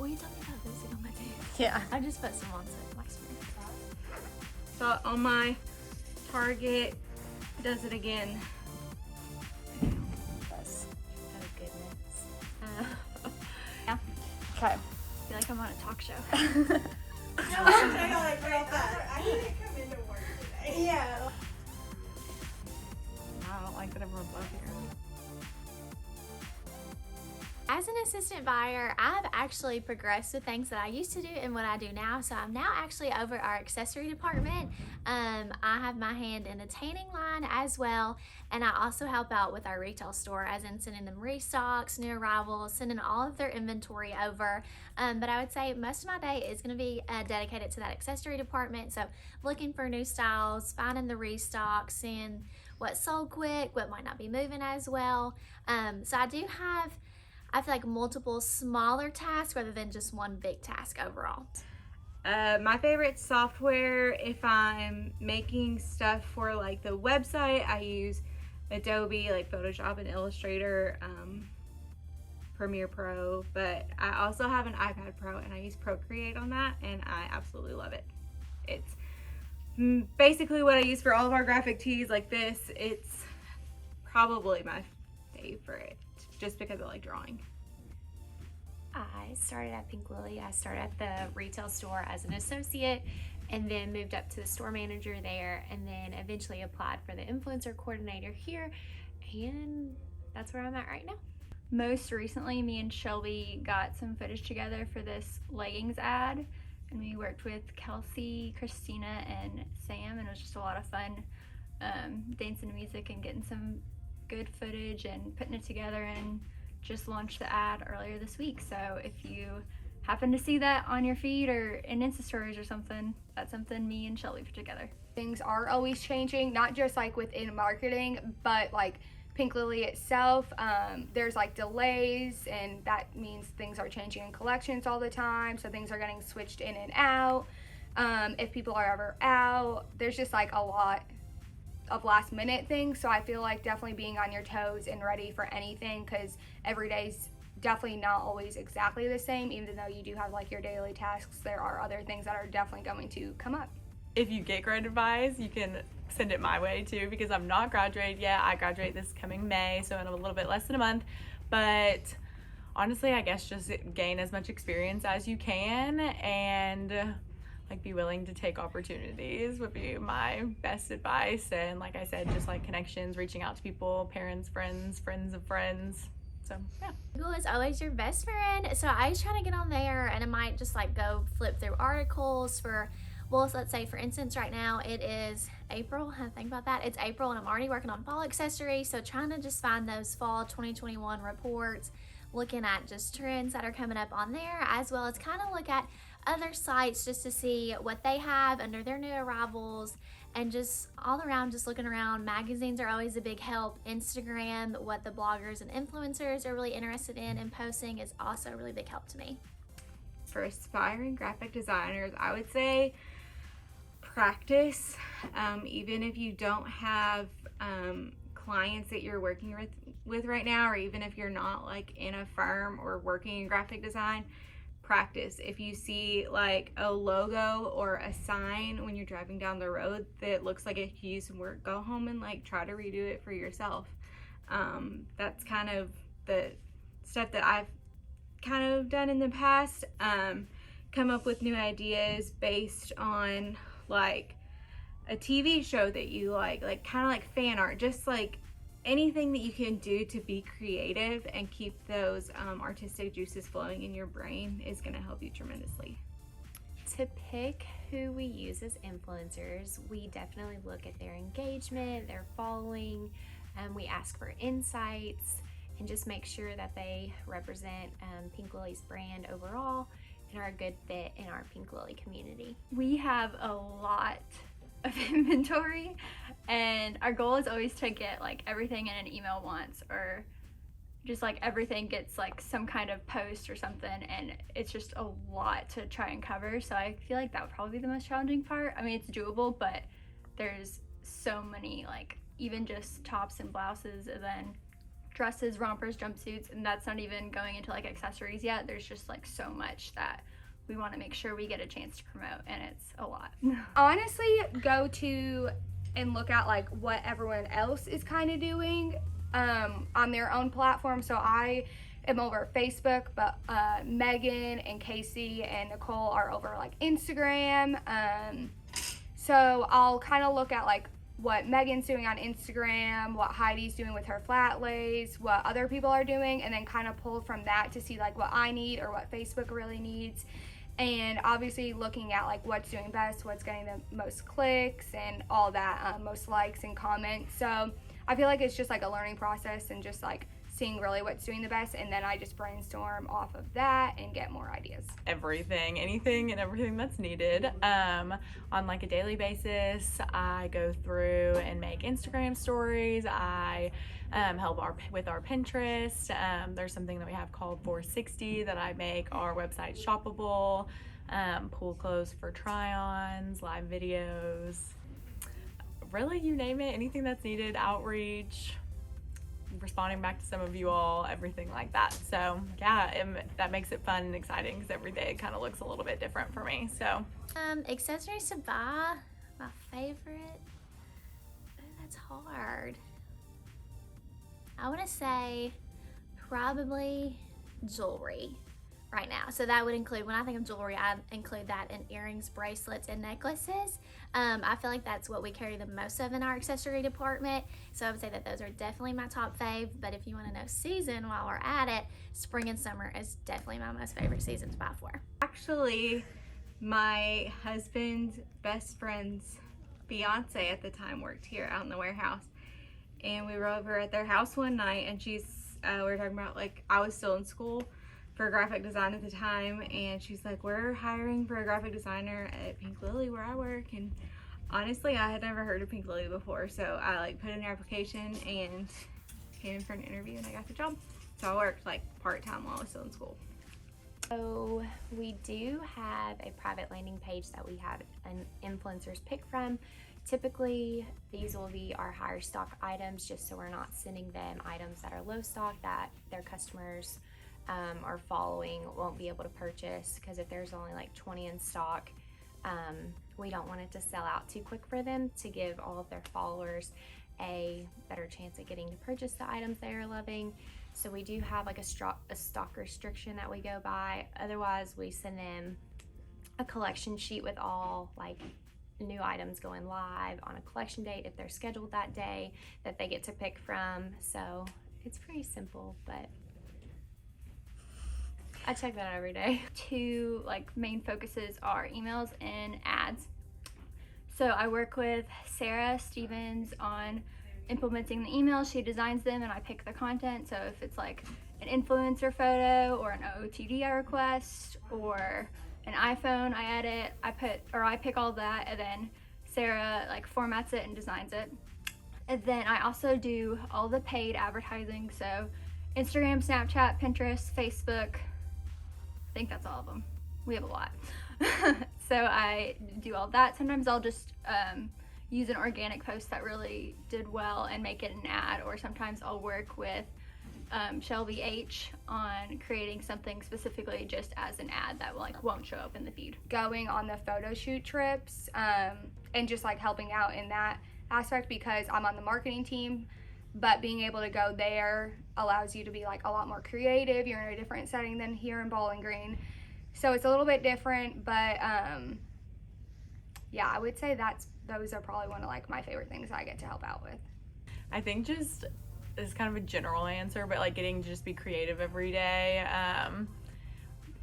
Well, you told me about lipstick on my tooth. Yeah. I just put some on so it likes me. So on my Target, does it again. Yes. Oh goodness. Yeah. Okay. I feel like I'm on a talk show. No, I'm like real fast. I didn't come into work today. Yeah. I don't like that everyone's up here. As an assistant buyer, I've actually progressed with things that I used to do and what I do now. So I'm now actually over our accessory department. I have my hand in the tanning line as well. And I also help out with our retail store, as in sending them restocks, new arrivals, sending all of their inventory over. But I would say most of my day is going to be dedicated to that accessory department. So looking for new styles, finding the restocks, seeing what sold quick, what might not be moving as well. So I do have, I feel like, multiple smaller tasks rather than just one big task overall. My favorite software, if I'm making stuff for like the website, I use Adobe, like Photoshop and Illustrator, Premiere Pro, but I also have an iPad Pro and I use Procreate on that and I absolutely love it. It's basically what I use for all of our graphic tees like this. It's probably my favorite just because I like drawing. I started at Pink Lily. I started at the retail store as an associate and then moved up to the store manager there and then eventually applied for the influencer coordinator here, and that's where I'm at right now. Most recently, me and Shelby got some footage together for this leggings ad, and we worked with Kelsey, Christina, and Sam, and it was just a lot of fun dancing to music and getting some good footage and putting it together, and just launched the ad earlier this week. So if you happen to see that on your feed or in Insta stories or something, that's something me and Shelby put together. Things are always changing, not just like within marketing, but like Pink Lily itself. There's like delays, and that means things are changing in collections all the time, so things are getting switched in and out. If people are ever out, there's just like a lot of last minute things, so I feel like definitely being on your toes and ready for anything, because every day's definitely not always exactly the same. Even though you do have like your daily tasks, there are other things that are definitely going to come up. If you get grade advice, you can send it my way too, because I'm not graduated yet. I graduate this coming May, so in a little bit less than a month. But honestly, I guess just gain as much experience as you can and like be willing to take opportunities would be my best advice. And like I said, just like connections, reaching out to people, parents, friends of friends. So yeah. Google is always your best friend. So I was trying to get on there, and I might just like go flip through articles for, well, so let's say for instance right now it is April. Think about that. It's April and I'm already working on fall accessories. So trying to just find those fall 2021 reports, looking at just trends that are coming up on there, as well as kind of look at other sites just to see what they have under their new arrivals, and just all around just looking around. Magazines are always a big help. Instagram, what the bloggers and influencers are really interested in and posting, is also a really big help to me. For aspiring graphic designers, I would say practice. Even if you don't have clients that you're working with right now, or even if you're not like in a firm or working in graphic design, practice. If you see like a logo or a sign when you're driving down the road that looks like it could use some work, go home and like try to redo it for yourself. That's kind of the stuff that I've kind of done in the past. Come up with new ideas based on like a TV show that you like kind of like fan art, just like anything that you can do to be creative and keep those artistic juices flowing in your brain is going to help you tremendously. To pick who we use as influencers, we definitely look at their engagement, their following, and we ask for insights and just make sure that they represent Pink Lily's brand overall and are a good fit in our Pink Lily community. We have a lot of inventory, and our goal is always to get like everything in an email once, or just like everything gets like some kind of post or something, and it's just a lot to try and cover. So I feel like that would probably be the most challenging part. I mean, it's doable, but there's so many, like even just tops and blouses, and then dresses, rompers, jumpsuits, and that's not even going into like accessories yet. There's just like so much that we want to make sure we get a chance to promote, and it's a lot. Honestly, go to and look at like what everyone else is kind of doing on their own platform. So I am over Facebook, but Megan and Casey and Nicole are over like Instagram. So I'll kind of look at like what Megan's doing on Instagram, what Heidi's doing with her flat lays, what other people are doing, and then kind of pull from that to see like what I need or what Facebook really needs. And obviously looking at like what's doing best, what's getting the most clicks and all that, most likes and comments. So I feel like it's just like a learning process and just like seeing really what's doing the best, and then I just brainstorm off of that and get more ideas. Anything and everything that's needed. On like a daily basis, I go through and make Instagram stories. I help with our Pinterest. There's something that we have called 460 that I make our website shoppable, pull clothes for try-ons, live videos, really you name it, anything that's needed, outreach, responding back to some of you all, everything like that. So yeah, that makes it fun and exciting because every day it kind of looks a little bit different for me. So accessories to buy, my favorite. Oh, that's hard. I want to say probably jewelry right now. So that would include, when I think of jewelry, I include that in earrings, bracelets, and necklaces. I feel like that's what we carry the most of in our accessory department. So I would say that those are definitely my top fave. But if you want to know season while we're at it, spring and summer is definitely my most favorite season to buy for. Actually, my husband's best friend's fiance at the time worked here out in the warehouse. And we were over at their house one night, and we were talking about, like, I was still in school for graphic design at the time, and she's like, we're hiring for a graphic designer at Pink Lily where I work. And honestly, I had never heard of Pink Lily before, so I like put in an application and came in for an interview, and I got the job. So I worked like part-time while I was still in school. So we do have a private landing page that we have an influencers pick from. Typically these will be our higher stock items, just so we're not sending them items that are low stock that their customers are following won't be able to purchase, because if there's only like 20 in stock, we don't want it to sell out too quick for them, to give all of their followers a better chance at getting to purchase the items they are loving. So we do have like a stock restriction that we go by. Otherwise we send them a collection sheet with all like new items going live on a collection date if they're scheduled that day that they get to pick from. So it's pretty simple, but I check that out every day. Two like main focuses are emails and ads. So I work with Sarah Stevens on implementing the emails. She designs them and I pick the content. So if it's like an influencer photo or an OOTD I request or an iPhone I edit, I pick all that, and then Sarah like formats it and designs it. And then I also do all the paid advertising, so Instagram, Snapchat, Pinterest, Facebook. I think that's all of them. We have a lot. So I do all that. Sometimes I'll just use an organic post that really did well and make it an ad, or sometimes I'll work with Shelby H on creating something specifically just as an ad that won't show up in the feed. Going on the photo shoot trips and just like helping out in that aspect, because I'm on the marketing team, but being able to go there allows you to be like a lot more creative. You're in a different setting than here in Bowling Green, so it's a little bit different, but yeah, I would say those are probably one of like my favorite things I get to help out with. I think just is kind of a general answer, but like getting to just be creative every day,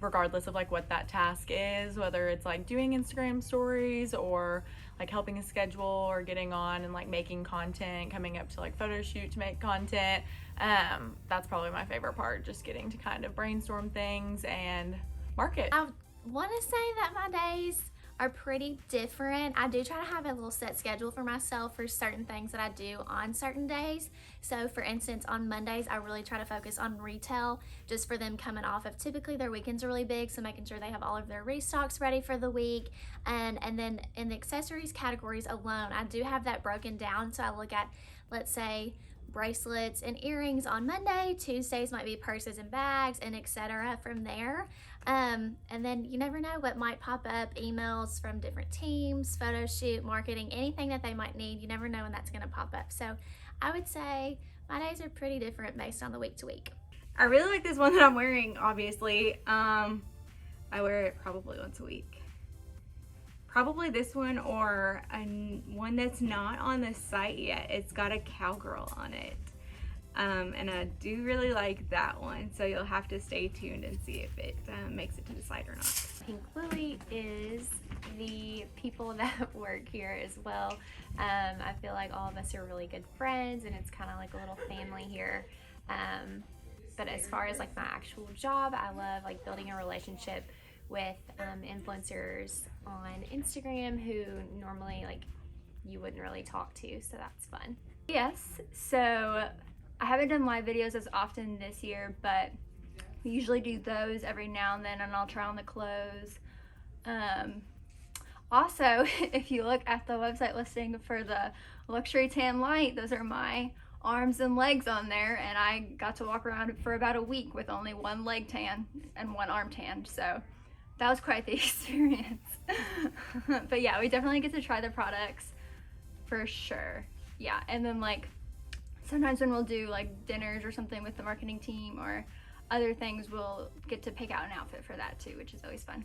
regardless of like what that task is, whether it's like doing Instagram stories or like helping a schedule or getting on and like making content, coming up to like photo shoot to make content. That's probably my favorite part, just getting to kind of brainstorm things and market. I want to say that my days are pretty different. I do try to have a little set schedule for myself for certain things that I do on certain days. So for instance, on Mondays, I really try to focus on retail, just for them coming off of typically their weekends are really big. So making sure they have all of their restocks ready for the week. And then in the accessories categories alone, I do have that broken down. So I look at, let's say, bracelets and earrings on Monday. Tuesdays might be purses and bags, and etc. from there. And then you never know what might pop up, emails from different teams, photo shoot, marketing, anything that they might need. You never know when that's going to pop up. So I would say my days are pretty different based on the week to week. I really like this one that I'm wearing, obviously. I wear it probably once a week. Probably this one or one that's not on the site yet. It's got a cowgirl on it. And I do really like that one. So you'll have to stay tuned and see if it makes it to the site or not. Pink Lily is the people that work here as well. I feel like all of us are really good friends, and it's kind of like a little family here. But as far as like my actual job, I love like building a relationship with influencers on Instagram who normally like you wouldn't really talk to, so that's fun. Yes, so I haven't done live videos as often this year, but we usually do those every now and then, and I'll try on the clothes. Also, if you look at the website listing for the luxury tan light, those are my arms and legs on there, and I got to walk around for about a week with only one leg tan and one arm tan, so that was quite the experience. But yeah, we definitely get to try the products for sure. Yeah, and then like sometimes when we'll do like dinners or something with the marketing team or other things, we'll get to pick out an outfit for that too, which is always fun.